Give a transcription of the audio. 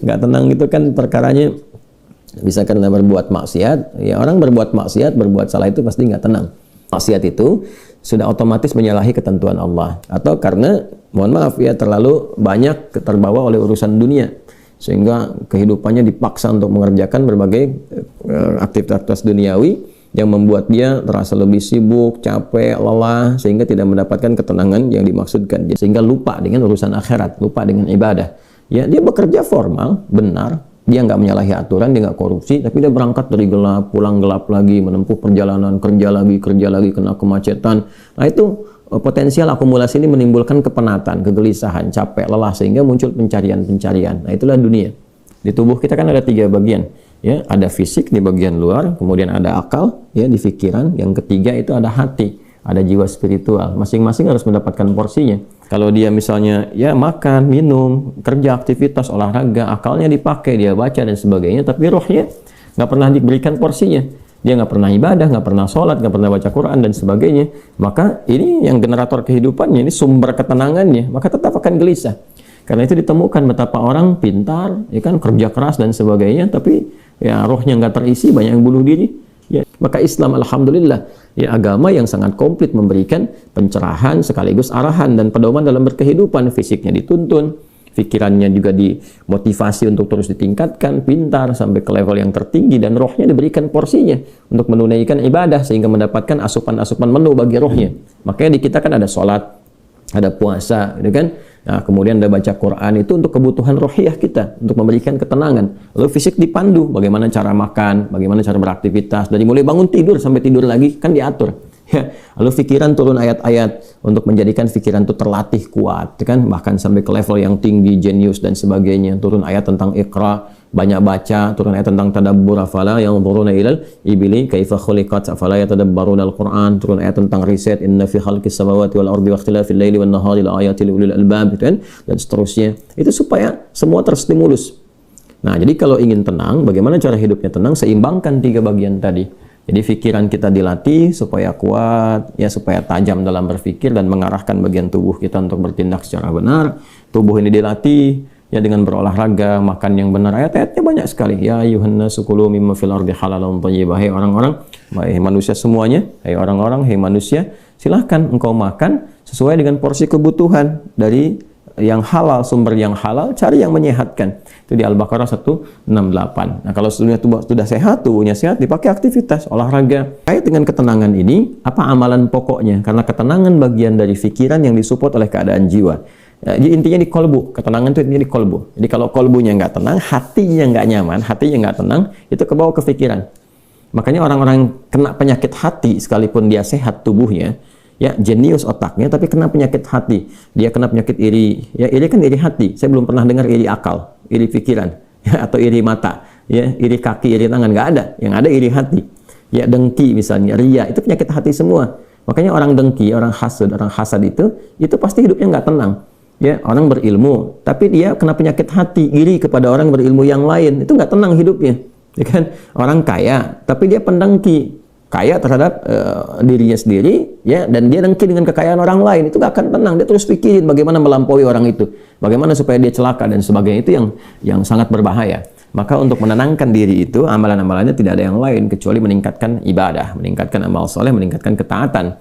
Nggak tenang itu kan perkaranya bisa karena berbuat maksiat. Ya, orang berbuat maksiat, berbuat salah itu pasti nggak tenang. Maksiat itu sudah otomatis menyalahi ketentuan Allah, atau karena mohon maaf ya terlalu banyak terbawa oleh urusan dunia sehingga kehidupannya dipaksa untuk mengerjakan berbagai aktivitas duniawi yang membuat dia terasa lebih sibuk, capek, lelah, sehingga tidak mendapatkan ketenangan yang dimaksudkan, sehingga lupa dengan urusan akhirat, lupa dengan ibadah. Ya, dia bekerja formal, benar, dia nggak menyalahi aturan, dia nggak korupsi, tapi dia berangkat dari gelap, pulang gelap lagi, menempuh perjalanan, kerja lagi, kena kemacetan. Nah itu potensial akumulasi ini menimbulkan kepenatan, kegelisahan, capek, lelah, sehingga muncul pencarian-pencarian. Nah itulah dunia. Di tubuh kita kan ada 3 bagian. Ya, ada fisik di bagian luar, kemudian ada akal, ya di pikiran, yang ketiga itu ada hati, ada jiwa spiritual. Masing-masing harus mendapatkan porsinya. Kalau dia misalnya ya makan, minum, kerja, aktivitas, olahraga, akalnya dipakai, dia baca dan sebagainya, tapi rohnya nggak pernah diberikan porsinya. Dia nggak pernah ibadah, nggak pernah sholat, nggak pernah baca Quran dan sebagainya. Maka ini yang generator kehidupannya, ini sumber ketenangannya, maka tetap akan gelisah. Karena itu ditemukan betapa orang pintar, ya kan, kerja keras dan sebagainya, tapi ya rohnya nggak terisi, banyak yang bunuh diri. Ya, maka Islam alhamdulillah ya agama yang sangat komplit, memberikan pencerahan sekaligus arahan dan pedoman dalam berkehidupan. Fisiknya dituntun, pikirannya juga dimotivasi untuk terus ditingkatkan, pintar sampai ke level yang tertinggi, dan rohnya diberikan porsinya untuk menunaikan ibadah sehingga mendapatkan asupan-asupan menu bagi rohnya. Makanya di kita kan ada sholat, ada puasa, gitu kan? Nah, kemudian ada baca Quran, itu untuk kebutuhan rohiyah kita, untuk memberikan ketenangan. Lalu fisik dipandu, bagaimana cara makan, bagaimana cara beraktivitas, dari mulai bangun tidur sampai tidur lagi, kan diatur. Ya. Lalu pikiran turun ayat-ayat, untuk menjadikan pikiran itu terlatih kuat, kan? Bahkan sampai ke level yang tinggi, jenius dan sebagainya. Turun ayat tentang Iqra, banyak baca, turun ayat tentang tadabbur, afala yang turun ilal ibili kaifa khuliqat afala yatadabbaruna al-Qur'an, turun ayat tentang riset, inna fi khalqis samawati wal ardi wa ikhtilafil laili wan nahari la ayatil ulil albab, dan seterusnya. Itu supaya semua terstimulus. Nah, jadi kalau ingin tenang, bagaimana cara hidupnya tenang? Seimbangkan 3 bagian tadi. Jadi pikiran kita dilatih supaya kuat, ya supaya tajam dalam berpikir dan mengarahkan bagian tubuh kita untuk bertindak secara benar. Tubuh ini dilatih ya dengan berolahraga, makan yang benar. Ayat-ayatnya banyak sekali. Ya ayyuhan nasu kulu mimma fil ardi halalan thayyibah. Hai orang-orang, hai manusia semuanya, hai orang-orang, hai manusia, silahkan engkau makan sesuai dengan porsi kebutuhan dari yang halal, sumber yang halal, cari yang menyehatkan. Itu di Al-Baqarah 168. Nah, kalau sudah sehat, tubuhnya sehat, dipakai aktivitas, olahraga. Kait dengan ketenangan ini, apa amalan pokoknya? Karena ketenangan bagian dari pikiran yang disupport oleh keadaan jiwa. Ya, intinya di kolbu, ketenangan itu intinya di kolbu. Jadi kalau kolbunya nggak tenang, hatinya nggak nyaman, hatinya nggak tenang, itu kebawa ke pikiran. Makanya orang-orang kena penyakit hati, sekalipun dia sehat tubuhnya, ya jenius otaknya, tapi kena penyakit hati. Dia kena penyakit iri. Ya, iri kan iri hati. Saya belum pernah dengar iri akal, iri pikiran, ya, atau iri mata, ya, iri kaki, iri tangan, nggak ada. Yang ada iri hati. Ya, dengki misalnya, ria, itu penyakit hati semua. Makanya orang dengki, orang hasad itu pasti hidupnya nggak tenang. Ya, orang berilmu, tapi dia kena penyakit hati, iri kepada orang berilmu yang lain, itu nggak tenang hidupnya. Ya kan? Orang kaya, tapi dia pendengki, kaya terhadap dirinya sendiri, ya, dan dia dengki dengan kekayaan orang lain, itu gak akan tenang. Dia terus pikirin bagaimana melampaui orang itu, bagaimana supaya dia celaka dan sebagainya. Itu yang sangat berbahaya. Maka untuk menenangkan diri itu, amalan-amalannya tidak ada yang lain kecuali meningkatkan ibadah, meningkatkan amal soleh, meningkatkan ketaatan.